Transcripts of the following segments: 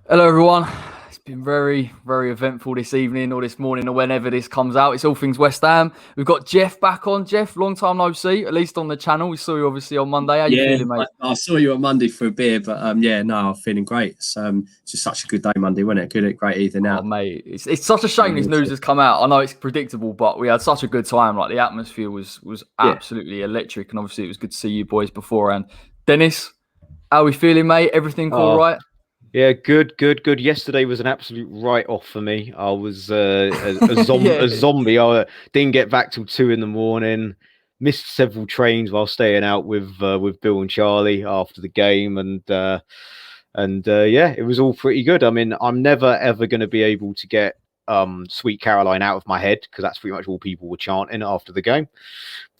Hello, everyone. It's been very, very eventful this evening or this morning or whenever this comes out. It's all things West Ham. We've got Jeff back on. Jeff, long time no see, at least on the channel. We saw you obviously on Monday. How you Yeah, feeling, mate? I saw you on Monday for a beer, but yeah, no, I'm feeling great. It's just such a good day Monday, wasn't it? Great evening Oh, out. mate, it's such a shame this news has come out. I know it's predictable, but we had such a good time. Like the atmosphere was Yeah. absolutely electric, and obviously it was good to see you boys beforehand. Dennis, how we feeling, mate? Everything all Oh, right? yeah, good. Yesterday was an absolute write-off for me. I was a Yeah. zombie. I didn't get back till 2 in the morning. Missed several trains while staying out with Bill and Charlie after the game, and yeah, it was all pretty good. I mean, I'm never ever going to be able to get Sweet Caroline out of my head because that's pretty much all people were chanting after the game.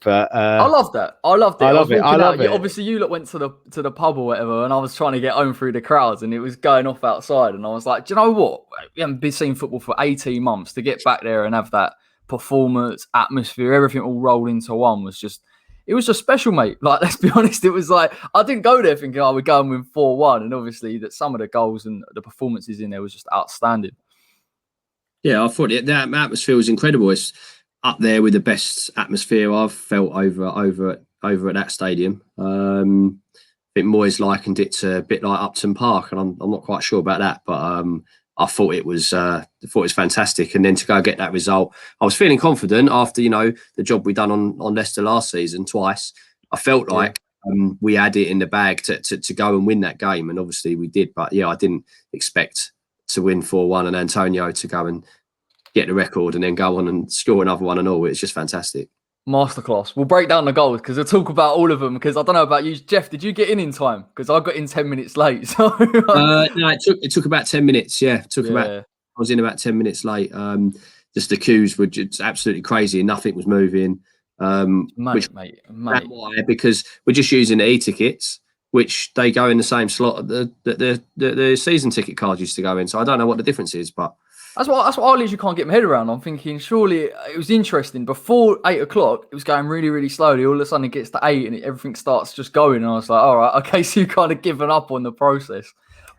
But I love that. I loved it. I I was love it. I walking out. love You, it. obviously, you lot went to the pub or whatever, and I was trying to get home through the crowds, and it was going off outside. And I was like, do you know what? We haven't been seeing football for 18 months. To get back there and have that performance, atmosphere, everything all rolled into one was just. It was just special, mate. Like, let's be honest, it was like I didn't go there thinking, "Oh, we're going with 4-1," and obviously that some of the goals and the performances in there was just outstanding. Yeah, I thought that atmosphere was incredible. It's up there with the best atmosphere I've felt over at that stadium. I think Moyes likened it to a bit like Upton Park, and I'm not quite sure about that, but I thought it was fantastic. And then to go get that result, I was feeling confident after the job we done on Leicester last season twice. I felt like we had it in the bag to go and win that game, and obviously we did. But yeah, I didn't expect to win 4-1 and Antonio to go and get the record and then go on and score another one and all. It's just fantastic. Masterclass. We'll break down the goals because we'll talk about all of them. Because I don't know about you, Jeff. Did you get in time? Because I got in 10 minutes late. So No, it took about 10 minutes. Yeah, it took about. yeah, I was in about 10 minutes late. Just the queues were just absolutely crazy and nothing was moving. Which mate. why because we're just using the e-tickets, which they go in the same slot that the season ticket cards used to go in. So I don't know what the difference is, but That's what I literally can't get my head around. I'm thinking, surely it was interesting. Before 8 o'clock, it was going really, really slowly. All of a sudden, it gets to 8 and everything starts just going. And I was like, all right, okay, so you kind of given up on the process.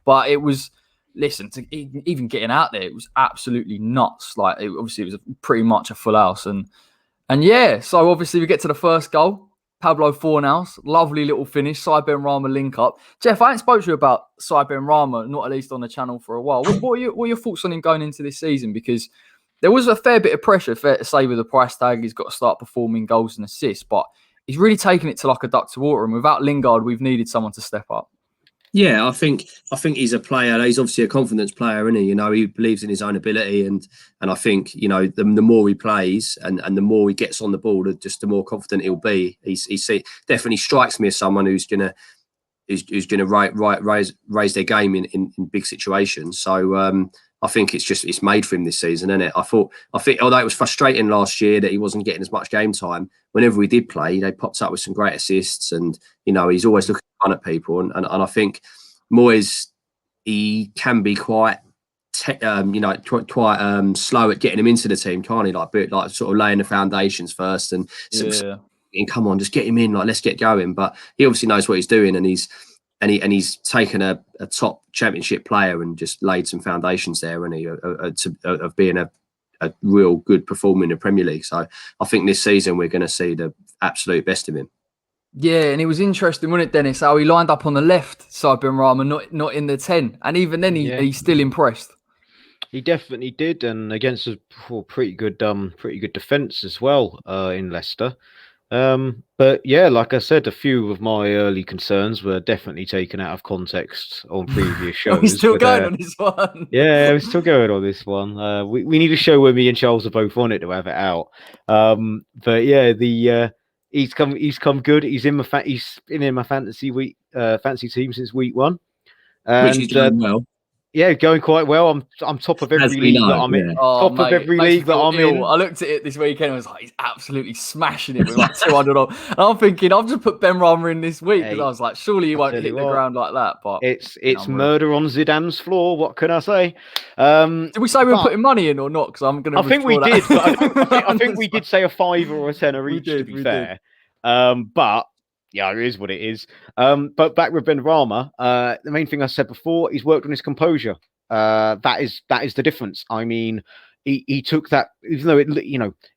But it was, listen, to even getting out there, it was absolutely nuts. Like, obviously, it was pretty much a full house. And yeah, so obviously, we get to the first goal. Pablo Fornals, lovely little finish. Benrahma link up. Jeff, I ain't spoke to you about Benrahma, not at least on the channel for a while. What are your thoughts on him going into this season? Because there was a fair bit of pressure, fair to say, with the price tag. He's got to start performing goals and assists, but he's really taken it to like a duck to water. And without Lingard, we've needed someone to step up. yeah, I think he's a player. He's obviously a confidence player, isn't he? He believes in his own ability, and I think the more he plays and the more he gets on the ball, just the more confident he'll be. Definitely strikes me as someone who's gonna raise their game in big situations. So I think it's made for him this season, isn't it? I think although it was frustrating last year that he wasn't getting as much game time, whenever he did play, they popped up with some great assists, and he's always looking fun at people, and I think Moyes, he can be quite slow at getting him into the team, can't he? Like sort of laying the foundations first and Yeah. come on, just get him in, like let's get going. But he obviously knows what he's doing, and he's taken a top championship player and just laid some foundations there, and of being a real good performer in the Premier League. So I think this season we're going to see the absolute best of him. Yeah, and it was interesting, wasn't it, Dennis, how he lined up on the left side, Benrahma, not in the 10. And even then, he's still impressed. He definitely did, and against a pretty good defense as well in Leicester. But yeah, like I said, a few of my early concerns were definitely taken out of context on previous shows. We're still going on this one. Yeah, we're still going on this one. We need a show where me and Charles are both on it to have it out. But yeah, he's come good. He's been in my fantasy team since week 1, Which he's and doing well. yeah, going quite well. I'm top of every league that I'm in. Oh, Top of every league that I'm in. I looked at it this weekend and I was like, he's absolutely smashing it with like 200 on. And I'm thinking, I've just put Benrahma in this week because I was like, surely he won't hit the ground like that. But it's murder on Zidane's floor. What can I say? Did we say we were putting money in or not? Because I'm going to. I think we did. But I think we did say a 5 or a 10 each. To be fair, but. Yeah, it is what it is. But back with Benrahma, the main thing I said before, he's worked on his composure. That is the difference. I mean, he took that, even though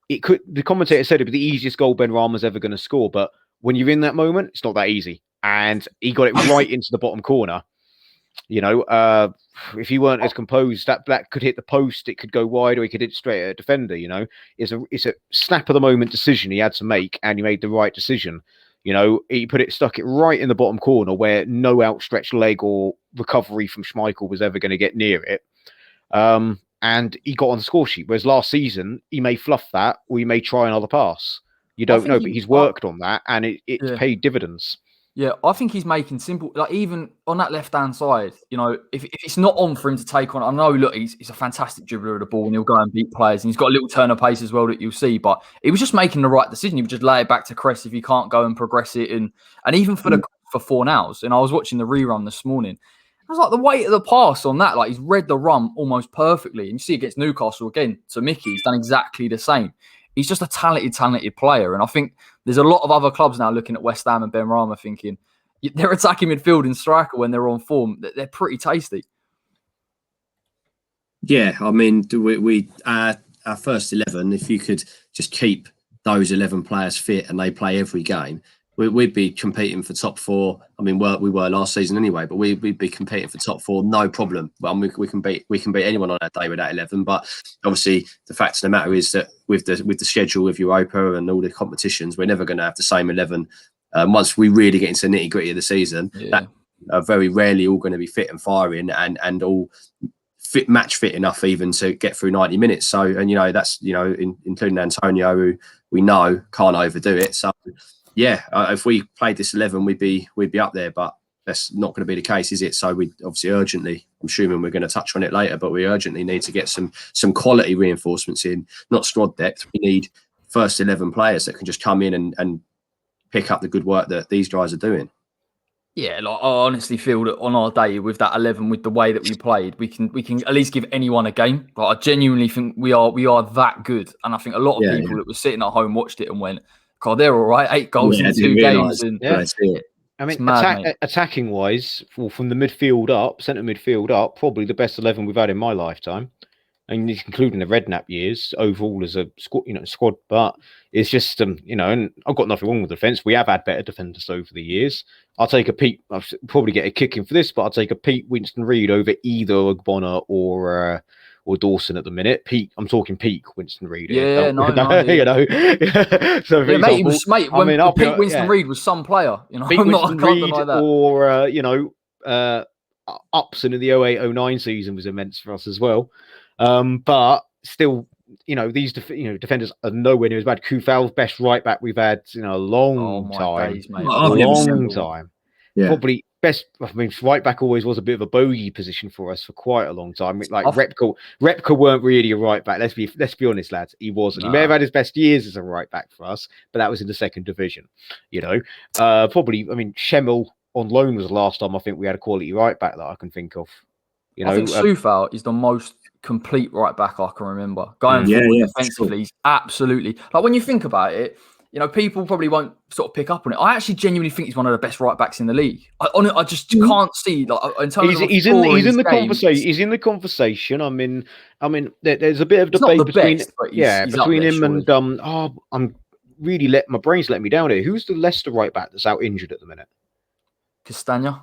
it could. The commentator said it'd be the easiest goal Benrahma's ever going to score, but when you're in that moment, it's not that easy. And he got it right into the bottom corner. If he weren't as composed, that could hit the post, it could go wide, or he could hit straight at a defender. It's a snap of the moment decision he had to make, and he made the right decision. He stuck it right in the bottom corner where no outstretched leg or recovery from Schmeichel was ever going to get near it. And he got on the score sheet. Whereas last season, he may fluff that, or he may try another pass. You don't know, but he's worked on that, and it's paid dividends. Yeah, I think he's making simple, like even on that left-hand side, if it's not on for him to take on, I know, look, he's a fantastic dribbler of the ball and he'll go and beat players and he's got a little turn of pace as well that you'll see, but he was just making the right decision. He would just lay it back to Cress if he can't go and progress it. And even for four nows, and I was watching the rerun this morning, I was like, the weight of the pass on that, like he's read the run almost perfectly. And you see against Newcastle again, to Mickey, he's done exactly the same. He's just a talented player. And I think there's a lot of other clubs now looking at West Ham and Benrahma thinking their attacking midfield and striker when they're on form, they're pretty tasty. Yeah, I mean, our first 11, if you could just keep those 11 players fit and they play every game, we'd be competing for top 4. I mean, we were last season anyway, but we'd be competing for top 4, no problem. But we can beat anyone on that day with that 11. But obviously, the fact of the matter is that with the schedule of Europa and all the competitions, we're never going to have the same 11. Once we really get into the nitty gritty of the season, that are very rarely all going to be fit and firing and all match fit enough even to get through 90 minutes. So, and that's including Antonio, who we know can't overdo it. So. Yeah, if we played this 11, we'd be up there, but that's not going to be the case, is it? So we obviously urgently, I'm assuming we're going to touch on it later, but we urgently need to get some quality reinforcements in, not squad depth. We need first 11 players that can just come in and pick up the good work that these guys are doing. Yeah, I honestly feel that on our day with that 11, with the way that we played, we can at least give anyone a game. But I genuinely think we are that good, and I think a lot of people that were sitting at home watched it and went, God, they're all right. 8 goals in 2 games. And I mean, attacking wise, from the midfield up, centre midfield up, probably the best 11 we've had in my lifetime. And including the Redknapp years overall as a squad, but it's just and I've got nothing wrong with defence. We have had better defenders over the years. I'll take a Pete. I'll probably get a kicking for this, but I'll take a Pete Winston Reid over either Ogbonna or Dawson at the minute. I'm talking peak Winston Reid. Yeah, no. So mate, when Pete Winston Reid was some player, Pete Winston Reid or Upson in the 08-09 season was immense for us as well. But still, these defenders are nowhere near as bad. Kufal's best right back we've had in a long time. Days, mate. Long time. Yeah. Probably best. I mean, right back always was a bit of a bogey position for us for quite a long time. Like Repka weren't really a right back. Let's be honest, lads. He wasn't. He may have had his best years as a right back for us, but that was in the second division. Probably. I mean, Schemmel on loan was the last time I think we had a quality right back that I can think of. I think Soufal is the most complete right back I can remember. Going forward defensively, he's absolutely, like, when you think about it, people probably won't sort of pick up on it. I actually genuinely think he's one of the best right backs in the league. I just can't see, like, in terms of he's in the conversation. He's in the conversation. I mean, there's a bit of debate between him and I'm really my brain's letting me down here. Who's the Leicester right back that's out injured at the minute? Castagna.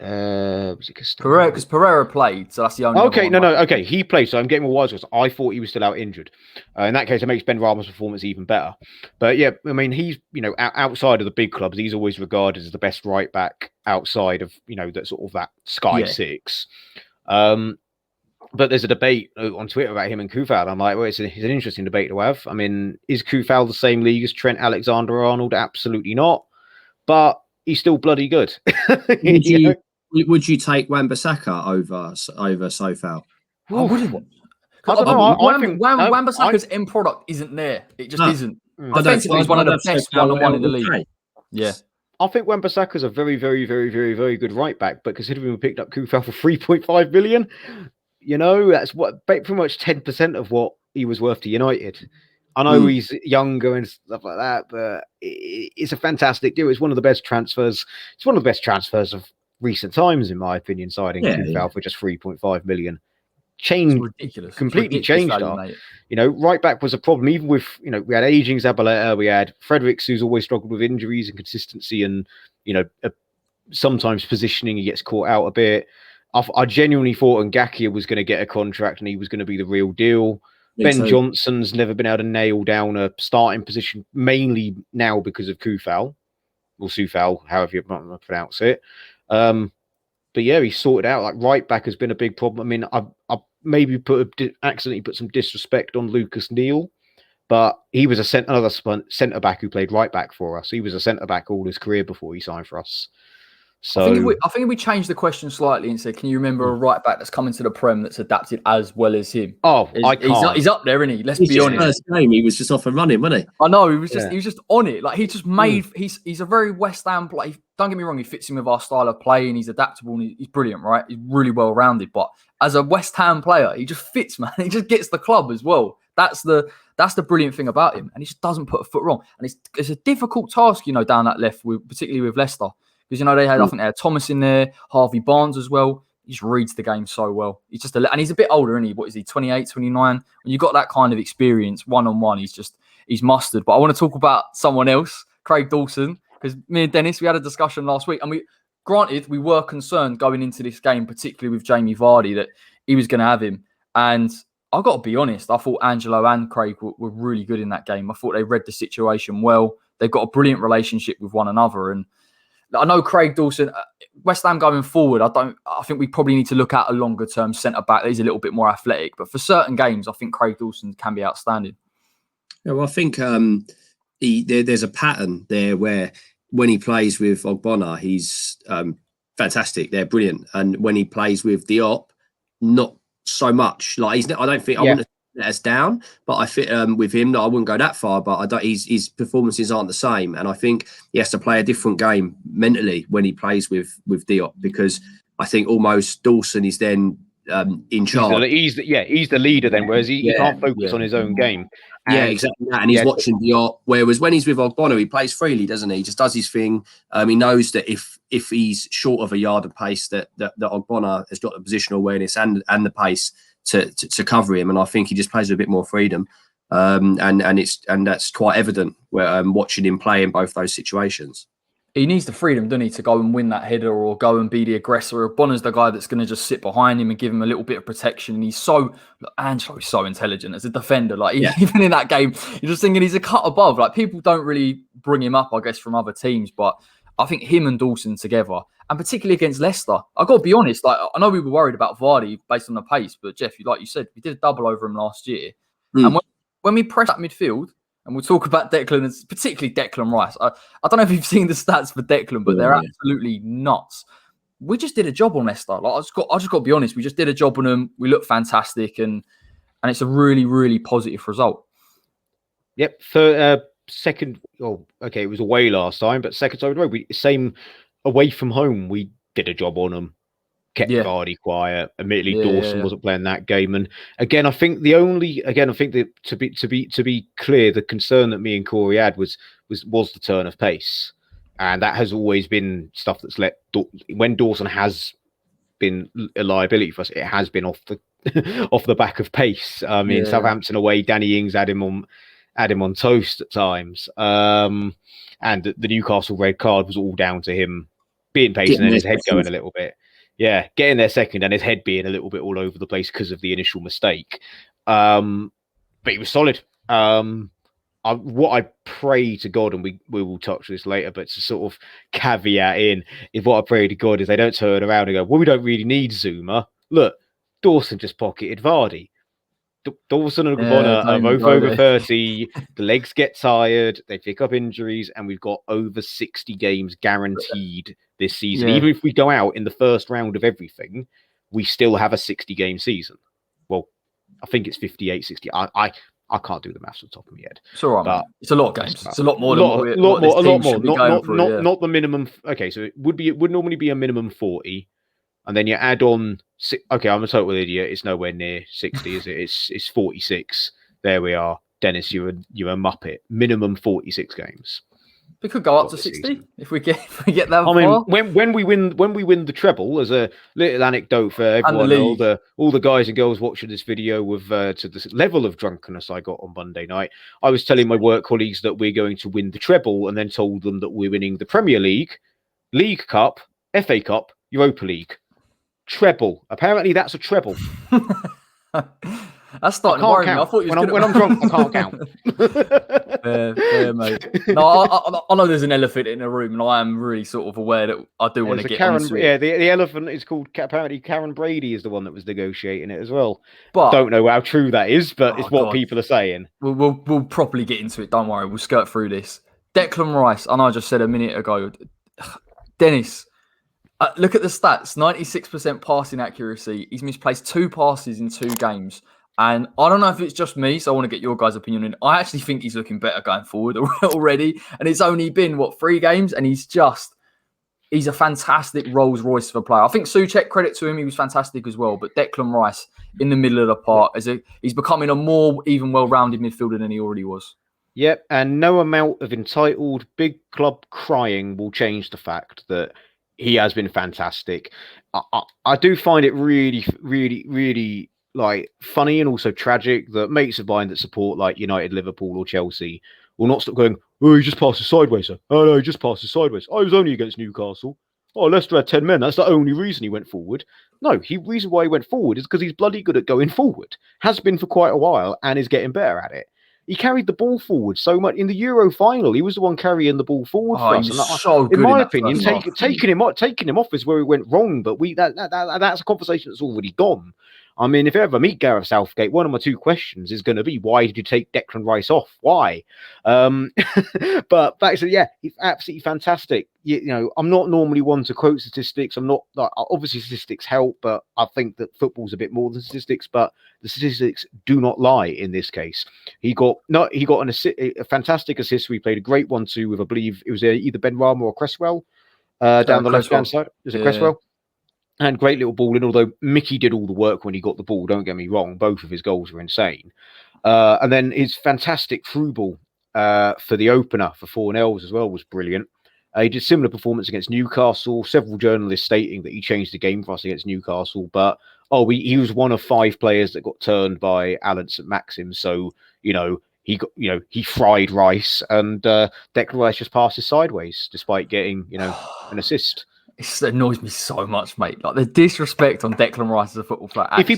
Was it Castagna? Pereira, because Pereira played, so that's the only. Okay, he played. So I'm getting more wise because I thought he was still out injured. In that case, it makes Benrahma's performance even better. But yeah, I mean, he's outside of the big clubs, he's always regarded as the best right back outside of that sort of that Sky Six. But there's a debate on Twitter about him and Kufal. I'm like, well, it's an interesting debate to have. I mean, is Kufal the same league as Trent Alexander-Arnold? Absolutely not. But he's still bloody good. Would you take Wan-Bissaka over Soufal? I wouldn't. Wan-Bissaka's end product isn't there. It just isn't. Defensively, he's one of the best one-on-one in the league. Yeah. I think Wan-Bissaka's a very, very, very, very, very good right back, but considering we picked up Kufal for 3.5 million, that's pretty much 10% of what he was worth to United. I know he's younger and stuff like that, but it's a fantastic deal. It's one of the best transfers. It's one of the best transfers of recent times, in my opinion, signing Kufal for just 3.5 million. It's ridiculous. Completely changed value, our. mate. Right back was a problem. Even with, we had aging Zabaleta, we had Fredericks, who's always struggled with injuries and consistency, and sometimes positioning, he gets caught out a bit. I genuinely thought Ngakia was going to get a contract and he was going to be the real deal. Ben Johnson's never been able to nail down a starting position, mainly now because of Kufal, or Sufal, however you want to pronounce it. But yeah, he sorted out. Like, right back has been a big problem. I mean, I maybe accidentally put some disrespect on Lucas Neal, but he was another centre back who played right back for us. He was a centre back all his career before he signed for us. So I think if we change the question slightly and say, can you remember a right back that's come into the Prem that's adapted as well as him? Oh, I can't. He's up there, isn't he? Let's be honest. First game, he was just off and running, wasn't he? I know, he was just on it. Like, he just made. He's a very West Ham player. Don't get me wrong, he fits in with our style of play and he's adaptable and he's brilliant, right? He's really well rounded. But as a West Ham player, he just fits, man. He just gets the club as well. That's the brilliant thing about him, and he just doesn't put a foot wrong. And it's a difficult task, down that left, particularly with Leicester. Because, I think they had Thomas in there, Harvey Barnes as well. He just reads the game so well. He's just and he's a bit older, isn't he? What is he, 28, 29? When you've got that kind of experience, one-on-one, he's mustard. But I want to talk about someone else, Craig Dawson, because me and Dennis, we had a discussion last week. And we were concerned going into this game, particularly with Jamie Vardy, that he was going to have him. And I've got to be honest, I thought Angelo and Craig were really good in that game. I thought they read the situation well. They've got a brilliant relationship with one another. And I know Craig Dawson, West Ham going forward, I think we probably need to look at a longer term centre back that is a little bit more athletic. But for certain games, I think Craig Dawson can be outstanding. Yeah, well, I think there's a pattern there where when he plays with Ogbonna, he's fantastic. They're brilliant. And when he plays with Diop, not so much. Like, I don't think I want to let us down, but I fit with him. I wouldn't go that far, but his performances aren't the same, and I think he has to play a different game mentally when he plays with Diop, because I think almost Dawson is then in charge. He's the leader then, whereas he can't focus on his own game. And exactly that, and he's watching Diop. Whereas when he's with Ogbonna, he plays freely, doesn't he? He just does his thing. He knows that if he's short of a yard of pace, that Ogbonna has got the positional awareness and the pace to cover him, and I think he just plays with a bit more freedom, and that's quite evident where watching him play in both those situations. He needs the freedom, doesn't he, to go and win that header or go and be the aggressor. Bonner's the guy that's going to just sit behind him and give him a little bit of protection. And Angelo is so intelligent as a defender. Like, even in that game, you're just thinking he's a cut above. Like, people don't really bring him up, I guess, from other teams, but I think him and Dawson together, and particularly against Leicester, I've got to be honest, like, I know we were worried about Vardy based on the pace, but Jeff, like you said, we did a double over him last year. And when we press that midfield, and we'll talk about Declan, particularly Declan Rice. I don't know if you've seen the stats for Declan, but they're absolutely nuts. We just did a job on Leicester. Like, I just got to be honest, we just did a job on them. We look fantastic, and it's a really, really positive result. Yep. For second, it was away last time, but second time in a row, same away from home, we did a job on them. Kept Vardy quiet. Admittedly, Dawson wasn't playing that game, and again, I think that to be clear, the concern that me and Corey had was the turn of pace, and that has always been stuff that's when Dawson has been a liability for us. It has been off the back of pace. I mean, Southampton away, Danny Ings had him on toast at times, and the Newcastle red card was all down to him being pacey and his head going a little bit. Yeah, getting there second and his head being a little bit all over the place because of the initial mistake. But he was solid. What I pray to God, and we will touch this later, but to sort of caveat in, is what I pray to God is they don't turn around and go, well, we don't really need Zouma. Look, Dawson just pocketed Vardy. Dawson and Ogbonna are both over 30. The legs get tired. They pick up injuries, and we've got over 60 games guaranteed this season. Even if we go out in the first round of everything, we still have a 60-game season. Well, I think it's 58, 60. I can't do the maths on top of my head. It's all right, but it's a lot of games. It's a lot more. Not the minimum. Okay, so it would normally be a minimum 40. And then you add on, okay, I'm a total idiot. It's nowhere near 60, is it? It's 46. There we are. Dennis, you're a muppet. Minimum 46 games. We could go up to Obviously. 60 if we get that I mean, far. when we win the treble, as a little anecdote for everyone, league. all the guys and girls watching this video with to this level of drunkenness I got on Monday night, I was telling my work colleagues that we're going to win the treble, and then told them that we're winning the Premier League, League Cup, FA Cup, Europa League. Treble. Apparently, that's a treble. That's starting to worry me. I thought you when I'm drunk, I can't count. fair, mate. No, I know there's an elephant in the room, and I am really sort of aware that I do want to get onto it. Yeah, the elephant is called, apparently Karen Brady is the one that was negotiating it as well. But I don't know how true that is, but it's what people are saying. We'll properly get into it. Don't worry, we'll skirt through this. Declan Rice, I know I just said a minute ago. Dennis, look at the stats: 96% passing accuracy. He's misplaced 2 passes in 2 games. And I don't know if it's just me, so I want to get your guys' opinion on it. I actually think he's looking better going forward already. And it's only been, 3 games? And he's a fantastic Rolls Royce of a player. I think Souček, credit to him, he was fantastic as well. But Declan Rice, in the middle of the park, he's becoming a more even well-rounded midfielder than he already was. Yep, and no amount of entitled big club crying will change the fact that he has been fantastic. I do find it really, really, really funny and also tragic that mates of mine that support United, Liverpool or Chelsea will not stop going, oh, he just passes sideways, sir. Oh, no, he just passes sideways. I was only against Newcastle. Oh, Leicester had 10 men. That's the only reason he went forward. No, reason why he went forward is because he's bloody good at going forward. Has been for quite a while and is getting better at it. He carried the ball forward so much in the Euro final. He was the one carrying the ball forward for us. He was so good in my opinion, taking him off is where he went wrong. But that's a conversation that's already gone. I mean, if you ever meet Gareth Southgate, one of my 2 questions is going to be, why did you take Declan Rice off? Why? But back to, yeah, he's absolutely fantastic. You know, I'm not normally one to quote statistics. I'm not, obviously statistics help, but I think that football's a bit more than statistics, but the statistics do not lie in this case. He got a fantastic assist. We played a great 1-2 with, I believe it was either Benrahma or Cresswell down the left-hand side. Was it Cresswell? And great little ball in, although Mickey did all the work when he got the ball, don't get me wrong. Both of his goals were insane. And then his fantastic through ball for the opener for 4-0 as well was brilliant. He did similar performance against Newcastle. Several journalists stating that he changed the game for us against Newcastle. But, he was one of 5 players that got turned by Alan St. Maxim. So, he fried Rice, and Declan Rice just passes sideways despite getting, an assist. It annoys me so much, mate. Like the disrespect on Declan Rice as a football player. If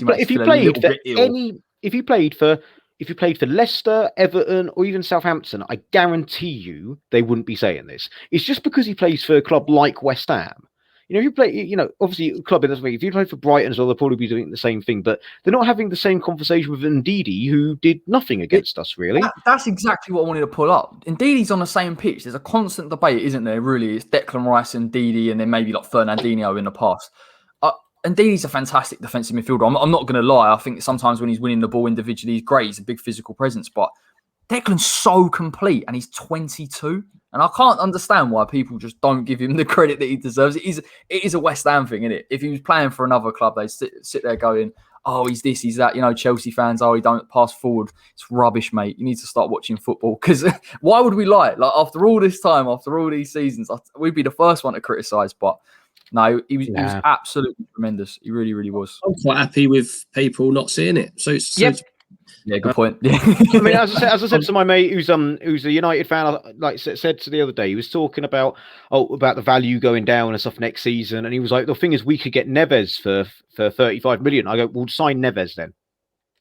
you played for Leicester, Everton, or even Southampton, I guarantee you they wouldn't be saying this. It's just because he plays for a club like West Ham. If you play, obviously a club in this way. If you play for Brighton as well, they'll probably be doing the same thing. But they're not having the same conversation with Ndidi, who did nothing against us, really. That's exactly what I wanted to pull up. Ndidi's on the same pitch. There's a constant debate, isn't there? Really, it's Declan Rice and Ndidi, and then maybe like Fernandinho in the past. Ndidi's a fantastic defensive midfielder. I'm not going to lie. I think sometimes when he's winning the ball individually, he's great. He's a big physical presence, but Declan's so complete, and he's 22. And I can't understand why people just don't give him the credit that he deserves. It is a West Ham thing, isn't it? If he was playing for another club, they'd sit there going, oh, he's this, he's that. Chelsea fans, he don't pass forward. It's rubbish, mate. You need to start watching football. Because why would we lie? Like, after all this time, after all these seasons, we'd be the first one to criticise. But no, he was absolutely tremendous. He really, really was. I'm quite happy with people not seeing it. Yeah, good point. I mean, as I said to my mate, who's a United fan, said to the other day, he was talking about the value going down and stuff next season, and he was like, the thing is, we could get Neves for 35 million. I go, well, sign Neves then.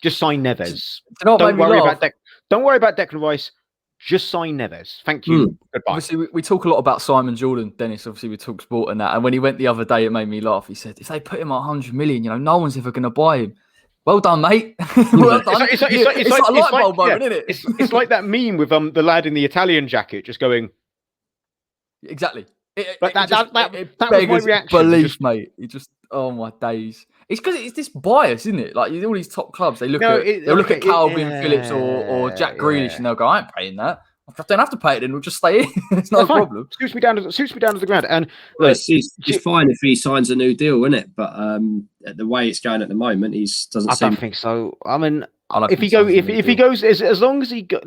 Just sign Neves. Don't worry about Declan Rice. Just sign Neves. Thank you. Goodbye. Obviously, we talk a lot about Simon Jordan, Dennis. Obviously, we talk sport and that. And when he went the other day, it made me laugh. He said, if they put him at 100 million, no one's ever going to buy him. Well done, mate. Well done. It's like a light bulb moment, isn't it? It's like that meme with the lad in the Italian jacket just going. Exactly. That was my reaction. Belief, mate. It just, oh my days. It's because it's this bias, isn't it? Like all these top clubs, they'll look at Calvin Phillips or Jack Grealish, and they'll go, I ain't paying that. I don't have to pay it, then we'll just stay in. It's not a problem. Suits me down to the ground. And it's fine if he signs a new deal, isn't it? But the way it's going at the moment, I don't think so. I mean, if he goes, as long as he go,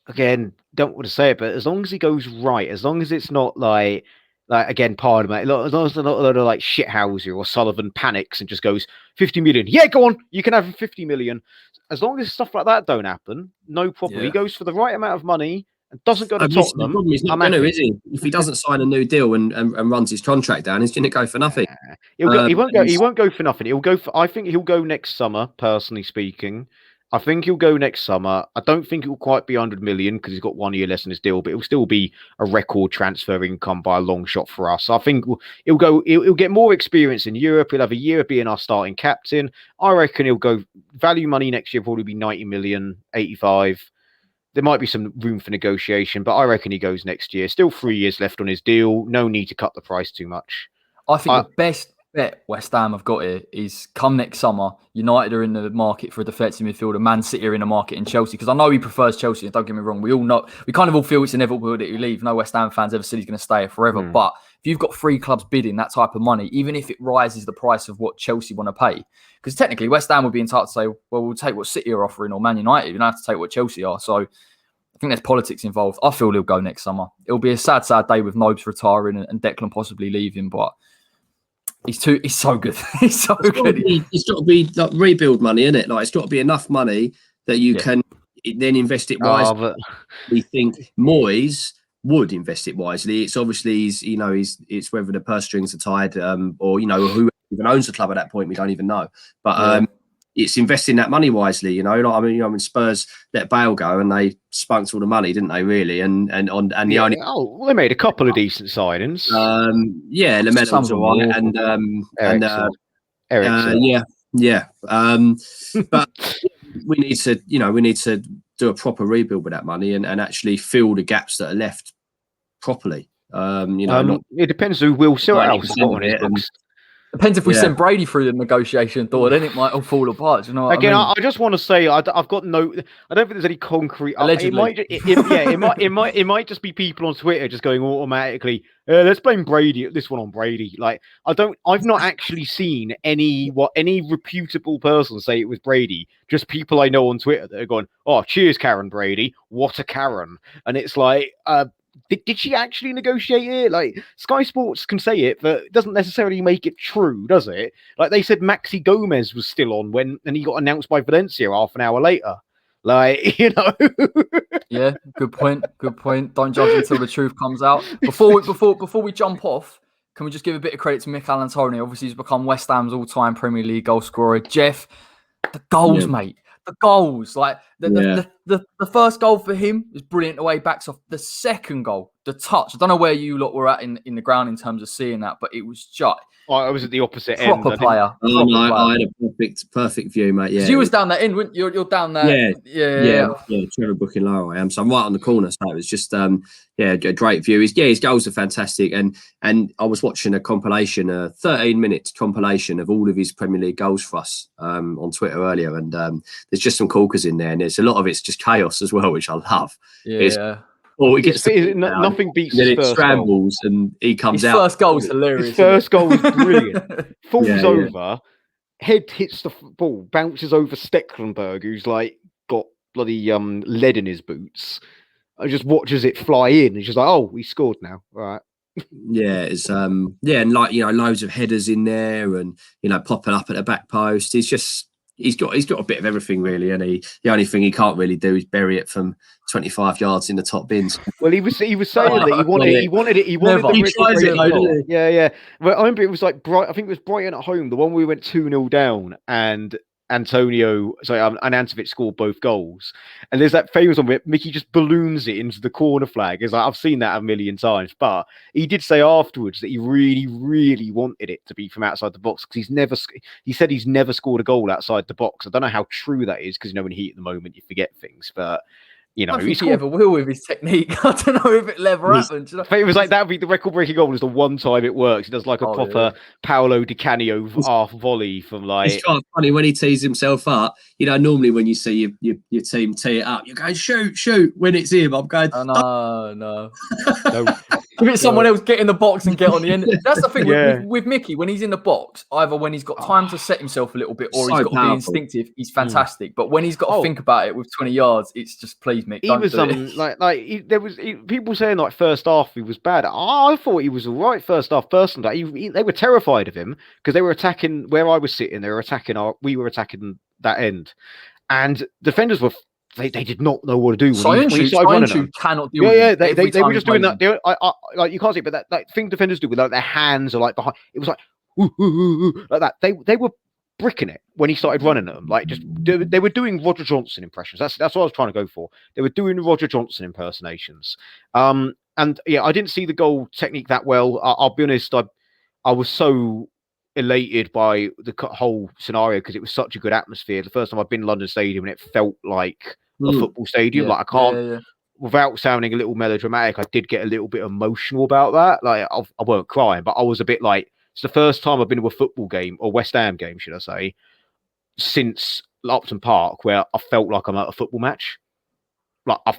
again, don't want to say it, but as long as he goes right, as long as it's not like again, pardon me, as long as it's not a load of like Shithouser or Sullivan panics and just goes 50 million. Yeah, go on, you can have 50 million. As long as stuff like that don't happen, no problem. He goes for the right amount of money and doesn't go to Tottenham. The problem is not going to, is he? If he doesn't sign a new deal and runs his contract down, he's going to go for nothing. He won't go for nothing. He'll go for. I think he'll go next summer. Personally speaking, I think he'll go next summer. I don't think it will quite be 100 million because he's got 1 year less in his deal, but it'll still be a record transfer income by a long shot for us. I think he'll go. He'll get more experience in Europe. He'll have a year of being our starting captain. I reckon he'll go value money next year. Probably be 90 million, 85. There might be some room for negotiation, but I reckon he goes next year. Still 3 years left on his deal. No need to cut the price too much. I think the best bet West Ham have got here is come next summer, United are in the market for a defensive midfielder, Man City are in the market in Chelsea, because I know he prefers Chelsea, and don't get me wrong, we kind of all feel it's inevitable that he leave. No West Ham fans ever said he's going to stay here forever, but if you've got 3 clubs bidding that type of money, even if it rises the price of what Chelsea want to pay, because technically West Ham would be entitled to say, well, we'll take what City are offering, or Man United, you don't have to take what Chelsea are. So I think there's politics involved. I feel he'll go next summer. It'll be a sad, sad day with Nobes retiring and Declan possibly leaving, but he's so good. He's so good. It's got to be like rebuild money, isn't it? Like, it's got to be enough money that you can then invest it wisely. We think Moyes would invest it wisely. It's obviously it's whether the purse strings are tied, or who even owns the club at that point, we don't even know. But it's investing that money wisely. When Spurs let Bale go and they spunked all the money, didn't they? Really, they made a couple of decent signings. Lamella and but we need to do a proper rebuild with that money and actually fill the gaps that are left properly. It depends who will sell else on his books. Depends if we send Brady through the negotiation door, then it might all fall apart. Do you know what Again, I mean? I just want to say I don't think there's any concrete. Allegedly. It might just be people on Twitter just going automatically. Let's blame Brady. This one on Brady. Like I've not actually seen any reputable person say it was Brady. Just people I know on Twitter that are going, "Oh, cheers, Karen Brady. What a Karen!" And it's like, Did she actually negotiate it? Like, Sky Sports can say it, but it doesn't necessarily make it true, does it? Like, they said Maxi Gomez was still on and he got announced by Valencia half an hour later. Like, Yeah, good point. Good point. Don't judge until the truth comes out. Before we jump off, can we just give a bit of credit to Michail Antonio? Obviously, he's become West Ham's all-time Premier League goal scorer. Jeff, the goals, mate. The goals, like the first goal for him was brilliant. The way he backs off. The second goal, the touch. I don't know where you lot were at in the ground in terms of seeing that, but it was just. I was at the opposite proper end. Player. I had a perfect view, mate. Yeah, you was down that end, weren't you? You're down there. Yeah. Trevor Booking Low, I am. So I'm right on the corner. So it was just, a great view. His goals are fantastic. And I was watching a 13-minute compilation of all of his Premier League goals for us on Twitter earlier. And there's just some corkers in there, and there's a lot of it's just chaos as well, which I love. Nothing beats. Then it scrambles and he comes out. His first goal is hilarious. His first goal was brilliant. Falls over, head hits the ball, bounces over Stecklenburg, who's like got bloody lead in his boots. I just watches it fly in. He's just like, oh, he scored now. All right. It's and loads of headers in there, and popping up at the back post. He's got a bit of everything really, and the only thing he can't really do is bury it from 25 yards in the top bins. Well, he was saying that he wanted it. Yeah. But I remember it was like I think it was Brighton at home, the one we went 2-0 down, and Antovic scored both goals. And there's that famous one where Mickey just balloons it into the corner flag. It's like, I've seen that a million times, but he did say afterwards that he really, really wanted it to be from outside the box because he said he's never scored a goal outside the box. I don't know how true that is because when you heat at the moment, you forget things, but I don't think he ever will with his technique. I don't know if it'll ever happen. It was like that would be the record-breaking goal. Is the one time it works. He does like a proper Paolo Di Canio half volley from like. It's kind of funny when he tees himself up. Normally when you see your team tee it up, you're going shoot when it's him. I'm going. No. Give it someone else, get in the box and get on the end. That's the thing Yeah. with Mickey, when he's in the box, either when he's got time to set himself a little bit or he's So got to be powerful. instinctive, he's fantastic. But when he's got to think about it with 20 yards, it's just, please, Mick, don't do it. There was people saying like first half he was bad. I thought he was all right first half. Personally, they were terrified of him because they were attacking where I was sitting. They were attacking we were attacking that end, and defenders were. They did not know what to do when he started running them. Cannot deal with it. They were just doing that. I like you can't see it, but that thing defenders do with like their hands or like behind. It was like ooh, ooh, ooh, ooh, like that. They were bricking it when he started running them. Like they were doing Roger Johnson impressions. That's what I was trying to go for. They were doing Roger Johnson impersonations. And yeah, I didn't see the goal technique that well. I'll be honest. I was so elated by the whole scenario because it was such a good atmosphere. The first time I've been in London Stadium and it felt like a football stadium. Yeah. Like I can't, without sounding a little melodramatic, I did get a little bit emotional about that. Like I weren't crying, but I was a bit like, it's the first time I've been to a football game or West Ham game, should I say, since Upton Park, where I felt like I'm at a football match. Like I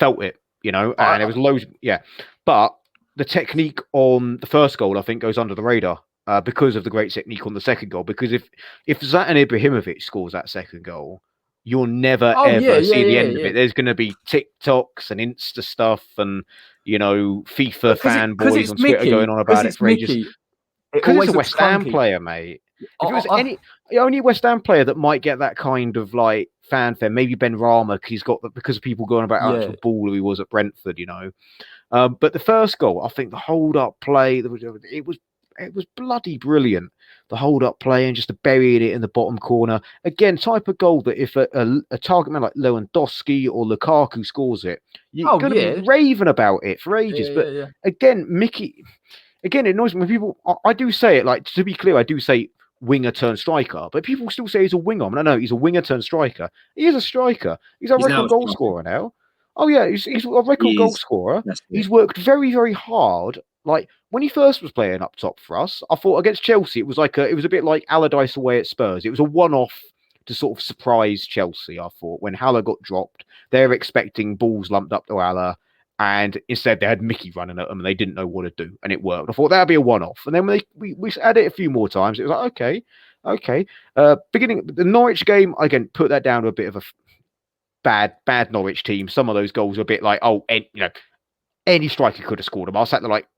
felt it, you know, and there was loads. Yeah, but the technique on the first goal, I think, goes under the radar. Because of the great technique on the second goal. Because if Zlatan Ibrahimovic scores that second goal, you'll never ever see the end of it. There's going to be TikToks and Insta stuff and, you know, FIFA fanboys on Twitter going on about it for ages. Because it's a West Ham player, mate. If it was the only West Ham player that might get that kind of like fanfare, maybe Benrahma, because of people going about how actual baller he was at Brentford, you know. But the first goal, I think the hold-up play, it was bloody brilliant. The hold-up play and just burying it in the bottom corner. Again, type of goal that if a target man like Lewandowski or Lukaku scores it, you're going to be raving about it for ages. Again, Mickey, it annoys me when people, I do say it, like, to be clear, I do say winger turned striker, but people still say he's a winger. I mean, no, he's a winger turned striker. He is a striker. He's a record goal scorer now. Oh, yeah, he's a record goal scorer. He's worked very, very hard. Like, when he first was playing up top for us, I thought against Chelsea, it was a bit like Allardyce away at Spurs. It was a one-off to sort of surprise Chelsea, I thought. When Haller got dropped, they're expecting balls lumped up to Haller, and instead they had Mickey running at them, and they didn't know what to do, and it worked. I thought that'd be a one-off. And then when we had it a few more times, it was like, okay. Beginning the Norwich game, again, put that down to a bit of a bad Norwich team. Some of those goals were a bit like, any striker could have scored them. I sat there like,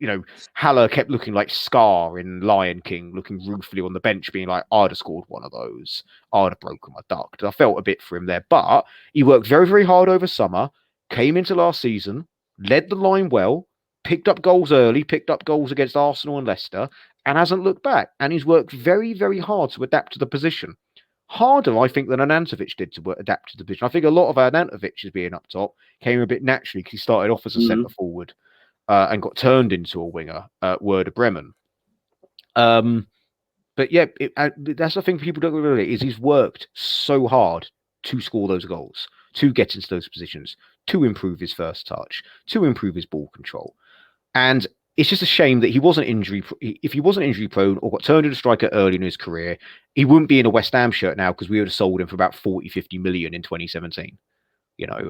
Haller kept looking like Scar in Lion King, looking ruefully on the bench, being like, I'd have scored one of those. I'd have broken my duck. I felt a bit for him there. But he worked very, very hard over summer, came into last season, led the line well, picked up goals early, picked up goals against Arsenal and Leicester, and hasn't looked back. And he's worked very, very hard to adapt to the position. Harder, I think, than Anantovic did to adapt to the position. I think a lot of Anantovic's being up top came a bit naturally because he started off as a centre forward and got turned into a winger at Werder Bremen. But yeah, that's the thing people don't really is he's worked so hard to score those goals, to get into those positions, to improve his first touch, to improve his ball control. And it's just a shame that he wasn't if he wasn't injury prone or got turned into a striker early in his career, he wouldn't be in a West Ham shirt now because we would have sold him for about 40-50 million in 2017,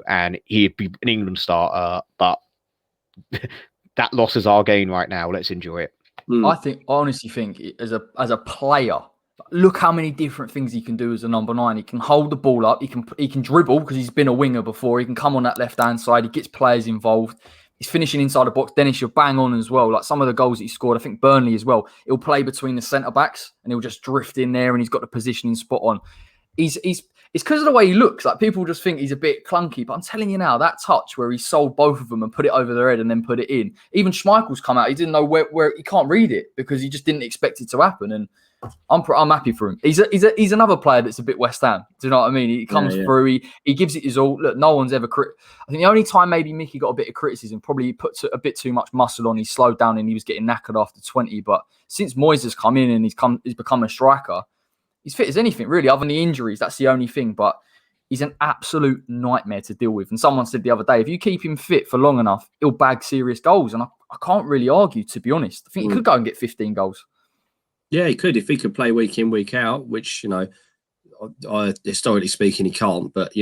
and he'd be an England starter, but that loss is our gain right now. Let's enjoy it. I honestly think as a player, look how many different things he can do as a number 9. He can hold the ball up. He can dribble because he's been a winger before. He can come on that left-hand side. He gets players involved. He's finishing inside the box. Dennis, you're bang on as well. Like some of the goals that he scored, I think Burnley as well. He'll play between the centre-backs and he'll just drift in there and he's got the positioning spot on. It's because of the way he looks. Like people just think he's a bit clunky. But I'm telling you now, that touch where he sold both of them and put it over their head and then put it in. Even Schmeichel's come out. He didn't know where he can't read it because he just didn't expect it to happen. And I'm happy for him. He's another player that's a bit West Ham. Do you know what I mean? He comes through. He gives it his all. Look, no one's ever. I think the only time maybe Mickey got a bit of criticism, probably he put a bit too much muscle on. He slowed down and he was getting knackered after 20. But since Moyes has come in and he's become a striker, he's fit as anything really. Other than the injuries, that's the only thing. But he's an absolute nightmare to deal with. And someone said the other day, if you keep him fit for long enough, he'll bag serious goals. And I can't really argue, to be honest. I think he could go and get 15 goals. Yeah, he could if he could play week in, week out, which, historically speaking, he can't. But,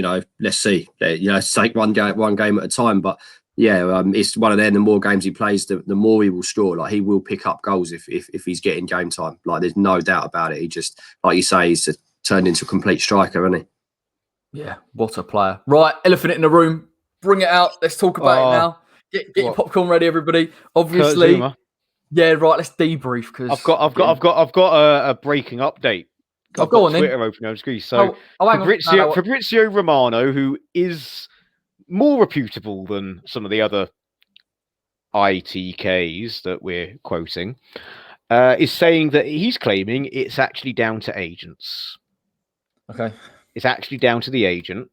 let's see. Let's take one game at a time. But Yeah, it's one of them. The more games he plays, the more he will score. Like, he will pick up goals if he's getting game time. Like, there's no doubt about it. He just, like you say, he's turned into a complete striker, isn't he? Yeah, what a player. Right, elephant in the room. Bring it out. Let's talk about it now. Get your popcorn ready, everybody. Obviously, Kurt Zouma. Yeah, right. Let's debrief because I've got a breaking update. I've go got on Twitter then. open on screen. So hang on. Fabrizio Romano, who is more reputable than some of the other ITKs that we're quoting, is saying that he's claiming it's actually down to agents. Okay. It's actually down to the agent.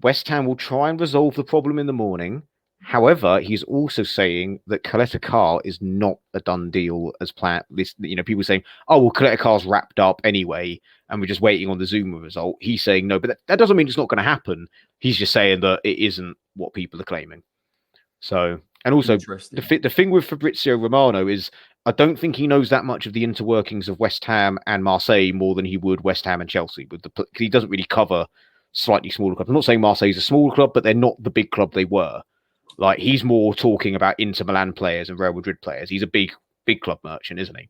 West Ham will try and resolve the problem in the morning. However, he's also saying that Coletta Carr is not a done deal as planned. People saying, "Oh, well, Coletta Carr's wrapped up anyway, and we're just waiting on the Zouma result." He's saying no, but that doesn't mean it's not going to happen. He's just saying that it isn't what people are claiming. So, and also the thing with Fabrizio Romano is, I don't think he knows that much of the interworkings of West Ham and Marseille more than he would West Ham and Chelsea. He doesn't really cover slightly smaller clubs. I'm not saying Marseille's a small club, but they're not the big club they were. Like, he's more talking about Inter Milan players and Real Madrid players. He's a big club merchant, isn't he?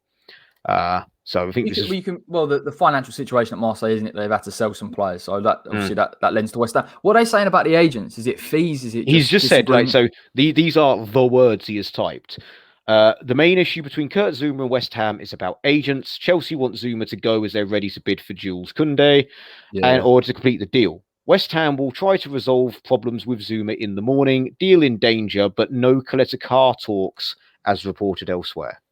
So I think the financial situation at Marseille, isn't it? They've had to sell some players, so that obviously that lends to West Ham. What are they saying about the agents? Is it fees? Is it? He's just said, right? So these are the words he has typed. The main issue between Kurt Zouma and West Ham is about agents. Chelsea want Zouma to go as they're ready to bid for Jules Koundé in order to complete the deal. West Ham will try to resolve problems with Zouma in the morning. Deal in danger, but no Coletta Carr talks, as reported elsewhere.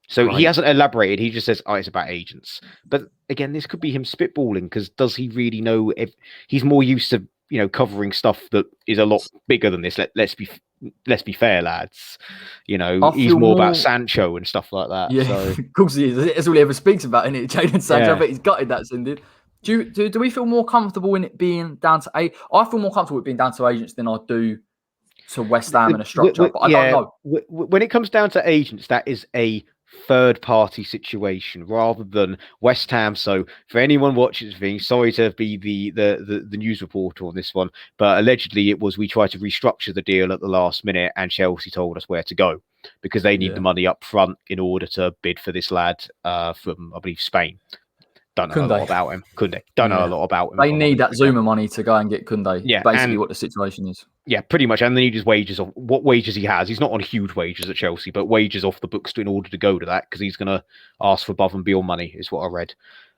So he hasn't elaborated. He just says, it's about agents. But again, this could be him spitballing, because does he really know? If he's more used to, covering stuff that is a lot bigger than this. Let's be fair, lads. He's more about Sancho and stuff like that. Yeah, so. Of course he is. That's all he ever speaks about, isn't it? Jadon Sancho. I bet he's gutted that, Cindy. Do we feel more comfortable in it being down to I feel more comfortable with being down to agents than I do to West Ham and a structure. But I don't know. When it comes down to agents, that is a third-party situation rather than West Ham. So for anyone watching this thing, sorry to be the news reporter on this one, but allegedly it was we tried to restructure the deal at the last minute, and Chelsea told us where to go because they need the money up front in order to bid for this lad from, I believe, Spain. Don't know a lot about him. Koundé. Don't know a lot about him. They need that Zouma money to go and get Koundé. Yeah, basically what the situation is. Yeah, pretty much. And they need his wages off what wages he has. He's not on huge wages at Chelsea, but wages off the books in order to go to that, because he's going to ask for above and beyond money, is what I read.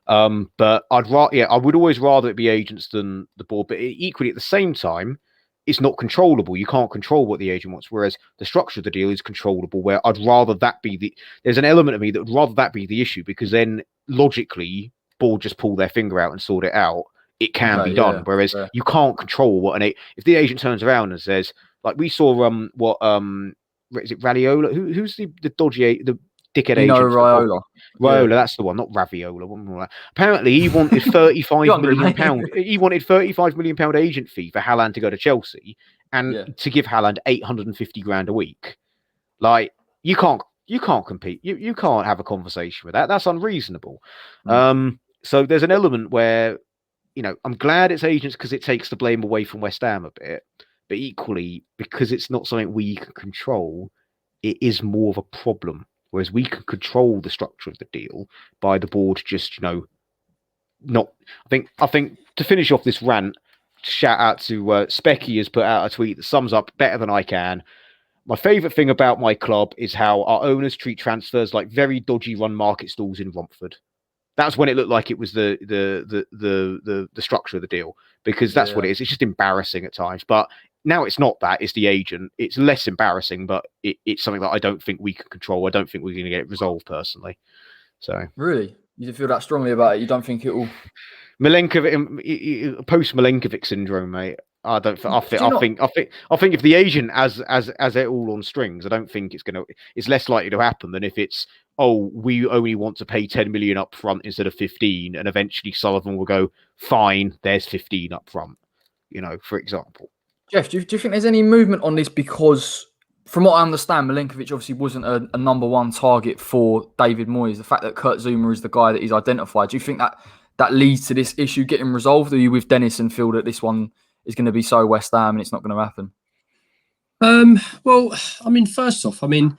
But I would always rather it be agents than the board. But equally, at the same time, it's not controllable. You can't control what the agent wants, whereas the structure of the deal is controllable. Where I'd rather that be there's an element of me that would rather that be the issue, because then logically, board just pull their finger out and sort it out. It can be done, whereas you can't control what if the agent turns around and says, like we saw is it Raiola? Who's the dodgy the dickhead agent? Raiola, that's the one, not Raviola. Apparently, he wanted £35 million. He wanted £35 million agent fee for Haaland to go to Chelsea and to give Haaland 850 grand a week. Like, you can't compete. You can't have a conversation with that. That's unreasonable. So there's an element where, I'm glad it's agents because it takes the blame away from West Ham a bit. But equally, because it's not something we can control, it is more of a problem. Whereas we can control the structure of the deal by the board just, not. I think to finish off this rant, shout out to Specky has put out a tweet that sums up better than I can. My favourite thing about my club is how our owners treat transfers like very dodgy run market stalls in Romford. That's when it looked like it was the structure of the deal, because that's what it is. It's just embarrassing at times. But now it's not that. It's the agent. It's less embarrassing, but it's something that I don't think we can control. I don't think we're going to get it resolved personally. So really, you feel that strongly about it? You don't think it will? Post Milenkovic syndrome, mate. I think if the agent has it all on strings, I don't think it's less likely to happen than if it's, we only want to pay 10 million up front instead of 15, and eventually Sullivan will go, fine, there's 15 up front, for example. Jeff, do you think there's any movement on this? Because from what I understand, Milenkovic obviously wasn't a number one target for David Moyes. The fact that Kurt Zouma is the guy that he's identified, do you think that leads to this issue getting resolved? Or are you with Dennis and feel that this one is going to be so West Ham and it's not going to happen? Well, I mean, first off, I mean,